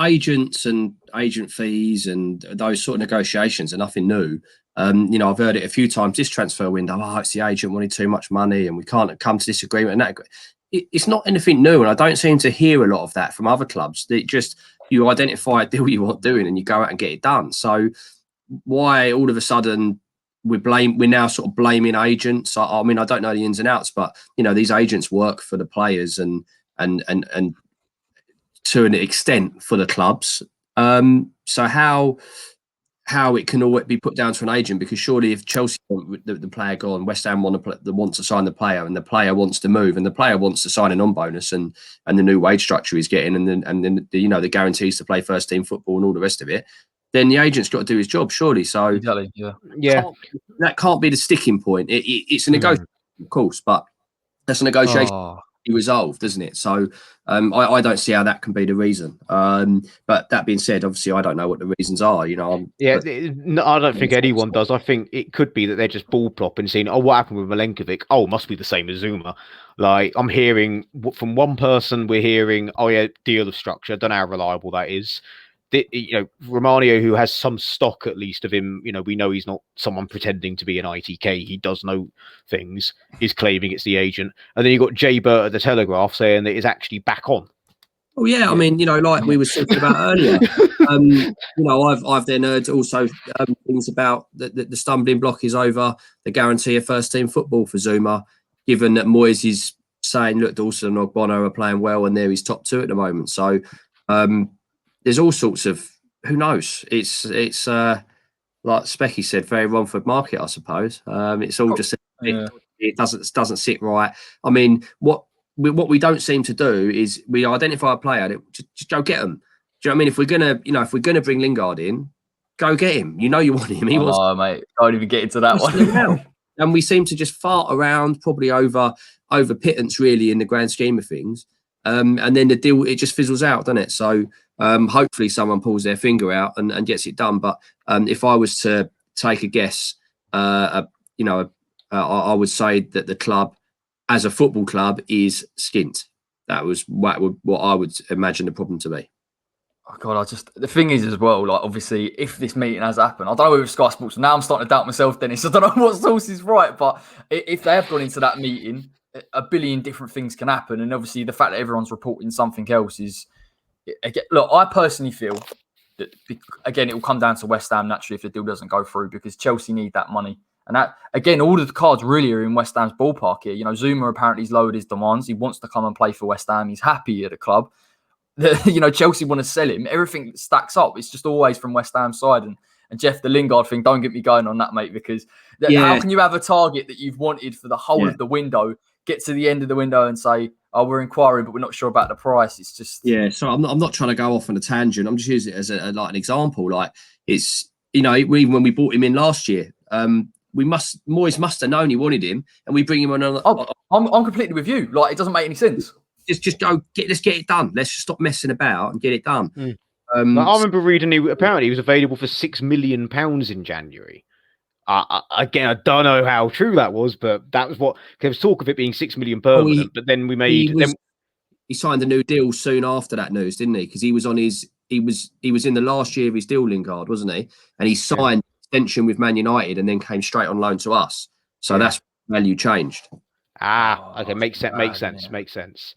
agents and agent fees and those sort of negotiations are nothing new. I've heard it a few times this transfer window. Oh, it's the agent wanted too much money and we can't come to this agreement. And that it's not anything new. And I don't seem to hear a lot of that from other clubs. It just, you identify a deal you want doing and you go out and get it done. So why all of a sudden we're now sort of blaming agents? I mean, I don't know the ins and outs, but these agents work for the players and to an extent for the clubs. So how it can always be put down to an agent, because surely if Chelsea want the player gone, West Ham want to sign the player, and the player wants to move, and the player wants to sign an on bonus and the new wage structure he's getting, and then the guarantees to play first team football and all the rest of it, then the agent's got to do his job, surely. So Exactly, yeah, that can't be the sticking point. It's a negotiation, of course, but that's a negotiation. Resolved, doesn't it? So I don't see how that can be the reason. But that being said, obviously I don't know what the reasons are. I don't think anyone does. I think it could be that they're just ball plopping, saying, "Oh, what happened with Milenkovic? Oh, must be the same as Zouma." Like, I'm hearing from one person, we're hearing, "Oh yeah, deal of structure." Don't know how reliable that is. Romario, who has some stock at least of him, we know he's not someone pretending to be an ITK. He does know things. He's claiming it's the agent. And then you got Jay Burt at the Telegraph saying that it's actually back on. Oh yeah, I mean, like we were talking about earlier. I've then heard also things about the stumbling block is over the guarantee of first team football for Zouma, given that Moyes is saying, look, Dawson and Ogbono are playing well and they're his top two at the moment. So there's all sorts of, who knows? It's like Specky said, very Romford market, I suppose. It's all just it doesn't sit right. I mean, what we don't seem to do is we identify a player, just go get them. Do you know what I mean? If we're gonna bring Lingard in, go get him. You want him. Mate, can't even get into that one. And we seem to just fart around, probably over pittance, really, in the grand scheme of things. And then the deal, it just fizzles out, doesn't it? So hopefully someone pulls their finger out and gets it done. But if I was to take a guess, I would say that the club, as a football club, is skint. That was what I would imagine the problem to be. Oh God, the thing is as well, like, obviously, if this meeting has happened, I don't know with Sky Sports. Now I'm starting to doubt myself, Dennis. I don't know what source is right, but if they have gone into that meeting, a billion different things can happen. And obviously the fact that everyone's reporting something else is, look, I personally feel that, again, it will come down to West Ham naturally if the deal doesn't go through, because Chelsea need that money. And that, again, all of the cards really are in West Ham's ballpark here. Zouma apparently has lowered his demands. He wants to come and play for West Ham. He's happy at the club. Chelsea want to sell him. Everything stacks up. It's just always from West Ham's side. And Jeff, the Lingard thing, don't get me going on that, mate, because how can you have a target that you've wanted for the whole of the window, get to the end of the window and say, oh, we're inquiring, but we're not sure about the price? It's just... Yeah, so I'm not trying to go off on a tangent. I'm just using it as an example. Like, it's, even when we bought him in last year, Moyes must have known he wanted him, and we bring him on. I'm completely with you. Like, it doesn't make any sense. Just let's get it done. Let's just stop messing about and get it done. I remember reading apparently he was available for £6 million in January. Again, I don't know how true that was, but that was what there was talk of it being £6 million permanent. But then he signed a new deal soon after that news, didn't he? Because he was in the last year of his deal, Lingard, wasn't he? And he signed extension with Man United and then came straight on loan to us. So that's value changed. Okay, makes sense.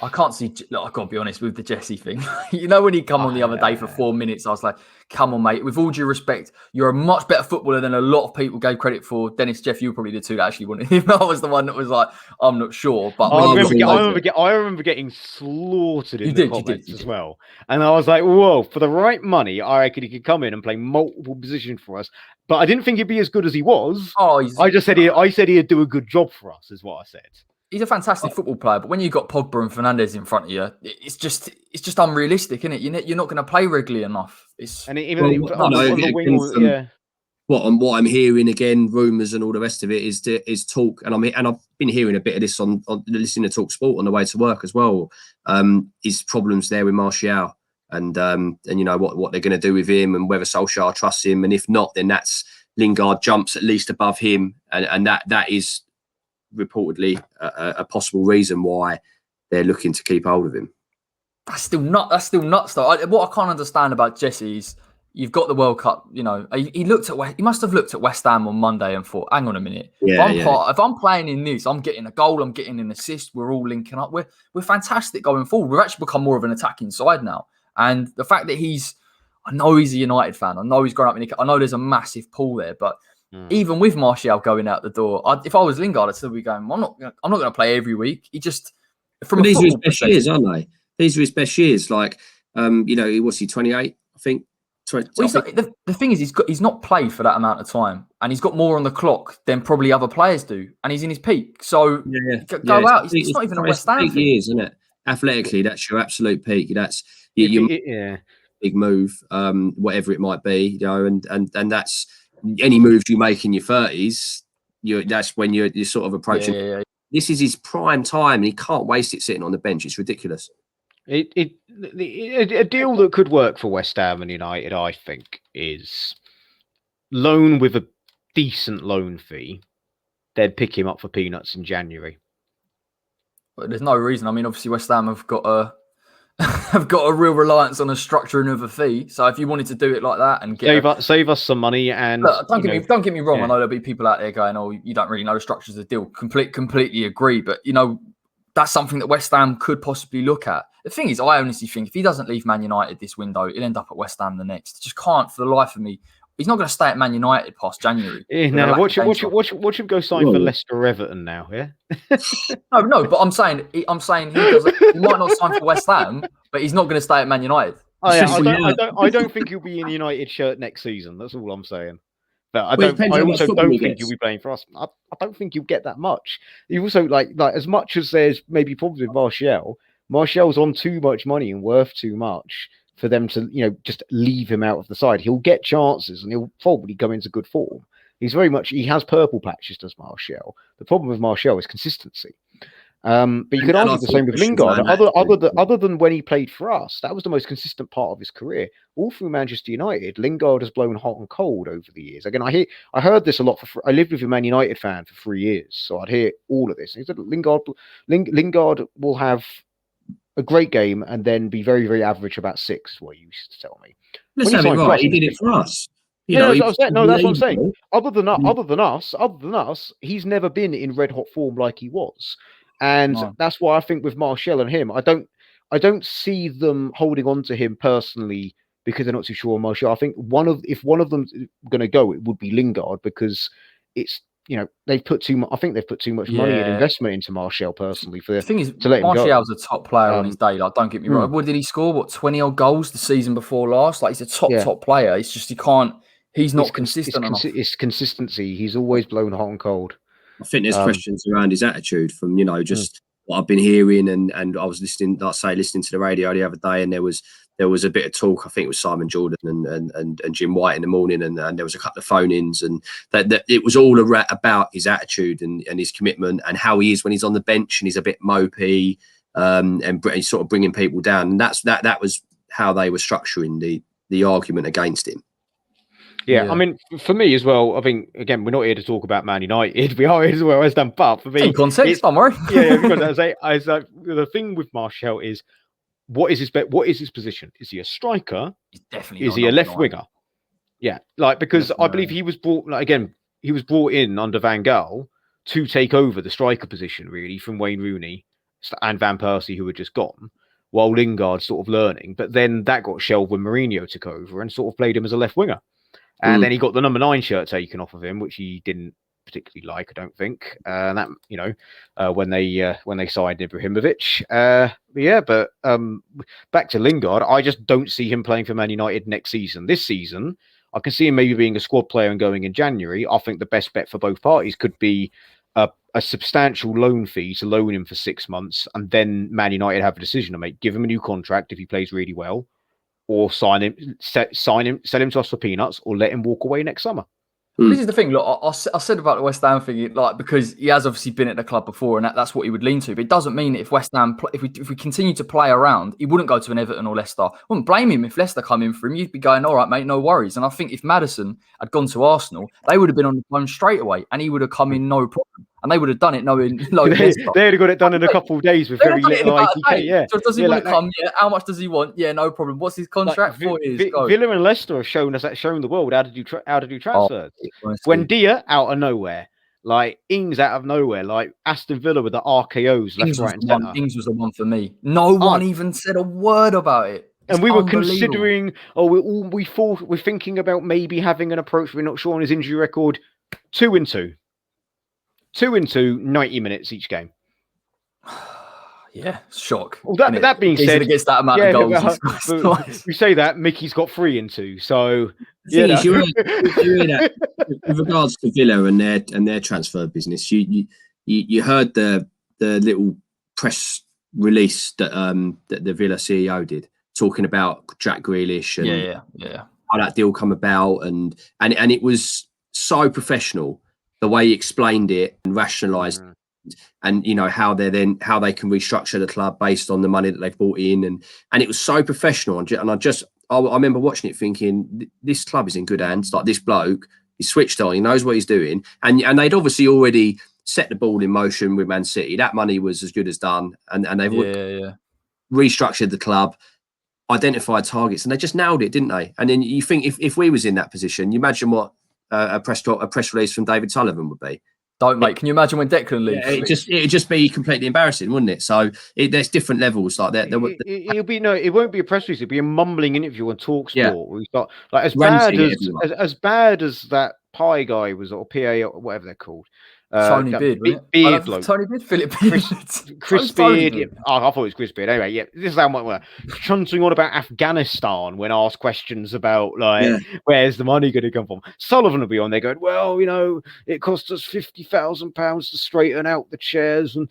I can't see. Look, I've got to be honest with the Jesse thing. When he come on the other day for 4 minutes, I was like, come on, mate. With all due respect, you're a much better footballer than a lot of people gave credit for. Dennis, Jeff, you were probably the two that actually wanted him. I was the one that was like, I'm not sure. But I remember getting slaughtered in the comments as well. And I was like, whoa, for the right money, I reckon he could come in and play multiple positions for us. But I didn't think he'd be as good as he was. I said he'd do a good job for us, is what I said. He's a fantastic football player, but when you've got Pogba and Fernandes in front of you, it's just unrealistic, isn't it? You're not going to play regularly enough. What I'm hearing again, rumours and all the rest of it is talk, and I've been hearing a bit of this on listening to Talk Sport on the way to work as well. Is problems there with Martial, and what they're going to do with him, and whether Solskjaer trusts him, and if not, then that's Lingard jumps at least above him, and that is reportedly a possible reason why they're looking to keep hold of him. That's still nuts though. What I can't understand about Jesse is you've got the World Cup. You know, he must have looked at West Ham on Monday and thought, "Hang on a minute. If I'm playing in this, I'm getting a goal, I'm getting an assist. We're all linking up. We're fantastic going forward. We've actually become more of an attacking side now. And the fact that I know he's a United fan. I know he's grown up in. I know there's a massive pull there, but even with Martial going out the door, if I was Lingard, I'd still be going. I'm not going to play every week. He just these are his best years, aren't they? These are his best years. Like, what's he, 28? I think. The thing is, he's not played for that amount of time, and he's got more on the clock than probably other players do, and he's in his peak. So go out. It's not even a West Ham thing. Years, isn't it? Athletically, that's your absolute peak. That's your big move, whatever it might be. And that's any moves you make in your 30s. That's when you're sort of approaching. Yeah. This is his prime time, and he can't waste it sitting on the bench. It's ridiculous. A deal that could work for West Ham and United, I think, is loan with a decent loan fee. They'd pick him up for peanuts in January. But there's no reason. I mean, obviously, West Ham have got a real reliance on a structuring of a fee. So if you wanted to do it like that and save us some money, and look, don't get me wrong. I know there'll be people out there going, "Oh, you don't really know the structures of the deal." Completely agree, but that's something that West Ham could possibly look at. The thing is, I honestly think if he doesn't leave Man United this window, he'll end up at West Ham the next. Just can't for the life of me. He's not going to stay at Man United past January. Yeah, now watch him go sign for Leicester or Everton now. Yeah. no, but I'm saying he might not sign for West Ham, but he's not going to stay at Man United. I don't think he'll be in a United shirt next season. That's all I'm saying. But I also don't think he'll be playing for us. I don't think you'll get that much. You also like as much as there's maybe problems with Martial's on too much money and worth too much for them to just leave him out of the side. He'll get chances and he'll probably go into good form. He has purple patches, does Martial. The problem with Martial is consistency. But you could argue the same with Lingard. Other than when he played for us, that was the most consistent part of his career. All through Manchester United, Lingard has blown hot and cold over the years. Again, I heard this a lot. I lived with a Man United fan for 3 years, so I'd hear all of this. He said Lingard will have a great game and then be very, very average about 6, is what he used to tell me. Let's have it right. He did it for us. That's what I'm saying. Other than us, he's never been in red hot form like he was. And that's why I think with Martial and him, I don't see them holding on to him personally because they're not too sure on Martial. I think if one of them's going to go, it would be Lingard because it's they've put too much. I think they've put too much money and investment into Martial personally the thing is, Martial's a top player on his day. Like, don't get me wrong. What did he score? 20 odd goals the season before last? Like, he's a top player. It's just he's not consistent enough. It's consistency. He's always blown hot and cold. I think there's questions around his attitude from just what I've been hearing, and I was listening to the radio the other day, and there was a bit of talk. I think it was Simon Jordan and Jim White in the morning, and there was a couple of phone-ins, and that it was all about his attitude and his commitment and how he is when he's on the bench and he's a bit mopey and he's sort of bringing people down. And that was how they were structuring the argument against him. Yeah, I mean, for me as well, I think, again, we're not here to talk about Man United. We are here to West Ham, but for me... In context, don't worry. Because the thing with Martial is, what is his position? Is he a striker? He's definitely is he a left winger? Yeah, because I believe he was brought in under Van Gaal to take over the striker position, really, from Wayne Rooney and Van Persie, who had just gone, while Lingard's sort of learning. But then that got shelved when Mourinho took over and sort of played him as a left winger. And then he got the number 9 shirt taken off of him, which he didn't particularly like, I don't think. When they signed Ibrahimovic. But back to Lingard, I just don't see him playing for Man United next season. This season, I can see him maybe being a squad player and going in January. I think the best bet for both parties could be a substantial loan fee to loan him for 6 months, and then Man United have a decision to make. Give him a new contract if he plays really well, or sell him to us for peanuts, or let him walk away next summer. This is the thing. Look, I said about the West Ham thing, because he has obviously been at the club before, and that's what he would lean to. But it doesn't mean that if West Ham, if we continue to play around, he wouldn't go to an Everton or Leicester. I wouldn't blame him if Leicester come in for him. You'd be going, all right, mate, no worries. And I think if Maddison had gone to Arsenal, they would have been on the phone straight away, and he would have come in no problem. and they would have done it knowing they'd Leicester. have got it done in a couple of days with very little ITK. Yeah. So does he want to come? Yeah. How much does he want? Yeah, no problem. What's his contract? 4 years. Villa and Leicester have shown the world how to do transfers. When Dia out of nowhere, like Ings out of nowhere, like Aston Villa with the RKOs left, right, and centre. Ings was the one for me. No one even said a word about it. And we were considering, we're thinking about maybe having an approach. We're not sure on his injury record. 2-2, 90 minutes each game. Yeah, shock. Well, that being said, against that amount of goals, we say that Mickey's got 3 and 2. So you're with regards to Villa and their transfer business, you heard the little press release that the Villa CEO did, talking about Jack Grealish and how that deal come about, and it was so professional the way he explained it and rationalised. And how they can restructure the club based on the money that they've brought in, and it was so professional. And I remember watching it thinking, this club is in good hands. Like, this bloke, he's switched on, he knows what he's doing, and they'd obviously already set the ball in motion with Man City. That money was as good as done, and they've restructured the club, identified targets, and they just nailed it, didn't they? And then you think, if we was in that position, you imagine what a press release from David Sullivan would be. Mate, can you imagine when Declan leaves? Yeah, it'd just be completely embarrassing, wouldn't it? So there's different levels like that. It won't be a press release. It'll be a mumbling interview on Talksport. Yeah. We've got like as bad as that Pie guy was, or PA or whatever they're called. Tony Beard, Tony Beard, Philip Beard, Chris Beard. Yeah. Oh, I thought it was Chris Beard. Anyway, yeah, this is how much we're chanting on about Afghanistan when asked questions about where's the money going to come from. Sullivan will be on there going, well, it cost us £50,000 to straighten out the chairs, and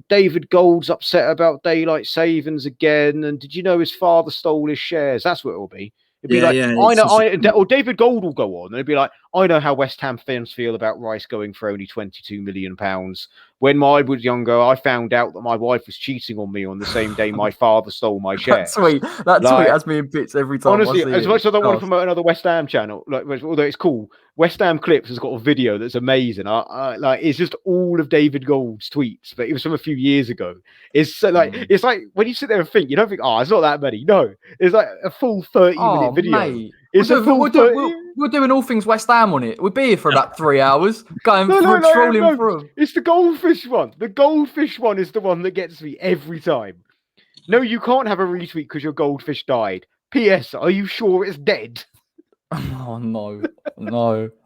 David Gold's upset about daylight savings again, and did you know his father stole his shares? That's what it will be. It'd be or David Gold will go on, and it'd be like, I know how West Ham fans feel about Rice going for only £22 million. When I was younger, I found out that my wife was cheating on me on the same day my father stole my shares. That tweet has me in bits every time. Honestly, as much as I don't want to promote another West Ham channel, although it's cool, West Ham Clips has got a video that's amazing. It's just all of David Gold's tweets, but it was from a few years ago. It's it's like when you sit there and think, you don't think, it's not that many. No, it's like a full 30-minute video. Mate. We're doing all things West Ham on it. We'll be here for about 3 hours, trolling through. It's the goldfish one. The goldfish one is the one that gets me every time. No, you can't have a retweet because your goldfish died. P.S. Are you sure it's dead? Oh, no.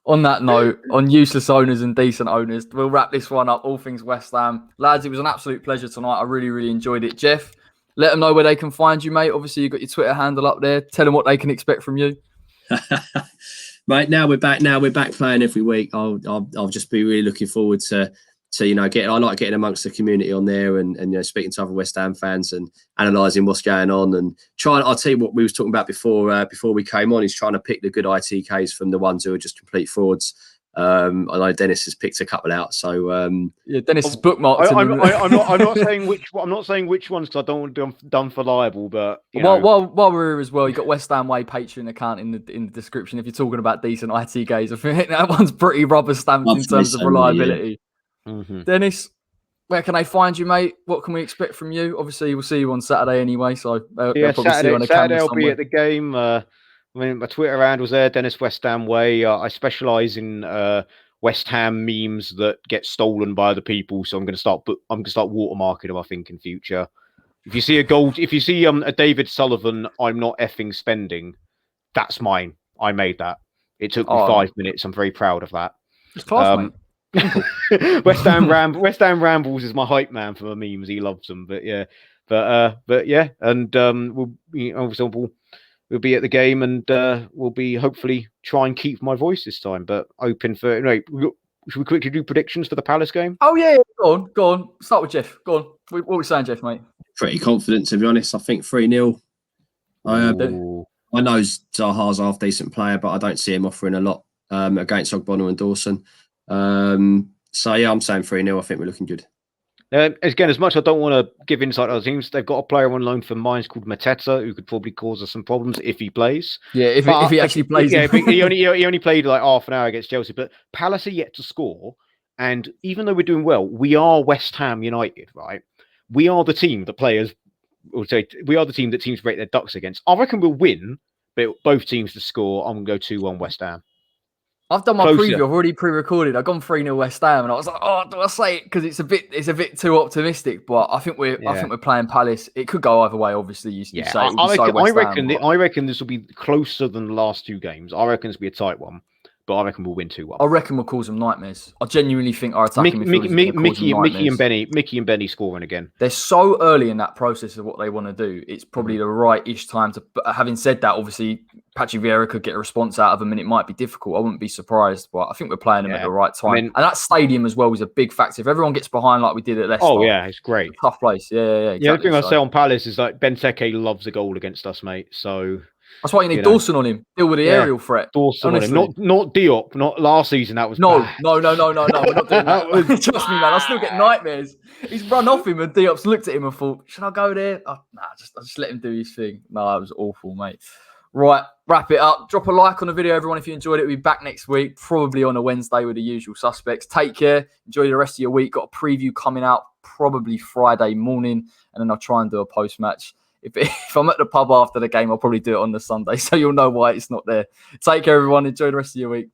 On that note, on useless owners and decent owners, we'll wrap this one up. All things West Ham. Lads, it was an absolute pleasure tonight. I really, really enjoyed it. Jeff, let them know where they can find you, mate. Obviously, you've got your Twitter handle up there. Tell them what they can expect from you. Right, now we're back playing every week. I'll just be really looking forward to getting. I like getting amongst the community on there and speaking to other West Ham fans and analysing what's going on and trying. I'll tell you what we was talking about before we came on. Is trying to pick the good ITKs from the ones who are just complete frauds. I know Dennis has picked a couple out, so Dennis has bookmarked. I'm not saying which. I'm not saying which ones because I don't want to be done for liable. But while we're here as well, you got West Ham Way Patreon account in the description. If you're talking about decent ITKs, I think that one's pretty rubber stamped in terms of reliability. Yeah. Mm-hmm. Dennis, where can I find you, mate? What can we expect from you? Obviously, we'll see you on Saturday anyway. So they'll probably see you on a Saturday I'll somewhere. be at the game. My Twitter handle's there, Dennis West Ham Way. I specialise in West Ham memes that get stolen by other people, so I'm going to start watermarking them. I think in future, if you see a David Sullivan, I'm not effing spending. That's mine. I made that. It took me 5 minutes. I'm very proud of that. It's class, mate. West Ham Rambles is my hype man for the memes. He loves them, but yeah, and we'll be at the game and we'll be hopefully try and keep my voice this time, but open for should we quickly do predictions for the Palace game? Oh yeah, go on. Start with Jeff. Go on. What are we saying, Jeff, mate? Pretty confident, to be honest. I think 3-0. I know Zaha's a half decent player, but I don't see him offering a lot against Ogbonna and Dawson. So yeah, I'm saying 3-0. I think we're looking good. Again, as much as I don't want to give insight to other teams, they've got a player on loan for Mainz called Mateta who could probably cause us some problems if he plays. Yeah, if he actually plays. Yeah, he only played like half an hour against Chelsea, but Palace are yet to score. And even though we're doing well, we are West Ham United, right? We are the team that players will say, we are the team that teams break their ducks against. I reckon we'll win, but both teams to score. I'm going to go 2-1 West Ham. I've done my Closer. preview. I've already pre-recorded. I've gone 3-0 West Ham, and I was like, "Oh, do I say it?" Because it's a bit too optimistic. But I think we're playing Palace. It could go either way. Obviously, you say I reckon this will be closer than the last 2 games. I reckon this will be a tight one, but I reckon we'll win 2-1. I reckon we'll cause them nightmares. I genuinely think our attacking Mickey and Benny scoring again. They're so early in that process of what they want to do. It's probably the right-ish time to. Having said that, obviously, Patrick Vieira could get a response out of them, and it might be difficult. I wouldn't be surprised, but I think we're playing them at the right time. And that stadium as well is a big factor. If everyone gets behind like we did at Leicester, it's great. It's a tough place. Yeah. Exactly. The other thing I say on Palace is like Benteke loves a goal against us, mate. So. That's why you need Dawson on him. Deal with the aerial threat. Dawson on him. Not Diop. Not last season. That was bad. No. We're not doing that. Trust me, man. I still get nightmares. He's run off him and Diop's looked at him and thought, should I go there? I just let him do his thing. No, it was awful, mate. Right, wrap it up. Drop a like on the video, everyone, if you enjoyed it. We'll be back next week, probably on a Wednesday with the usual suspects. Take care. Enjoy the rest of your week. Got a preview coming out probably Friday morning, and then I'll try and do a post-match. If I'm at the pub after the game, I'll probably do it on the Sunday, so you'll know why it's not there. Take care, everyone. Enjoy the rest of your week.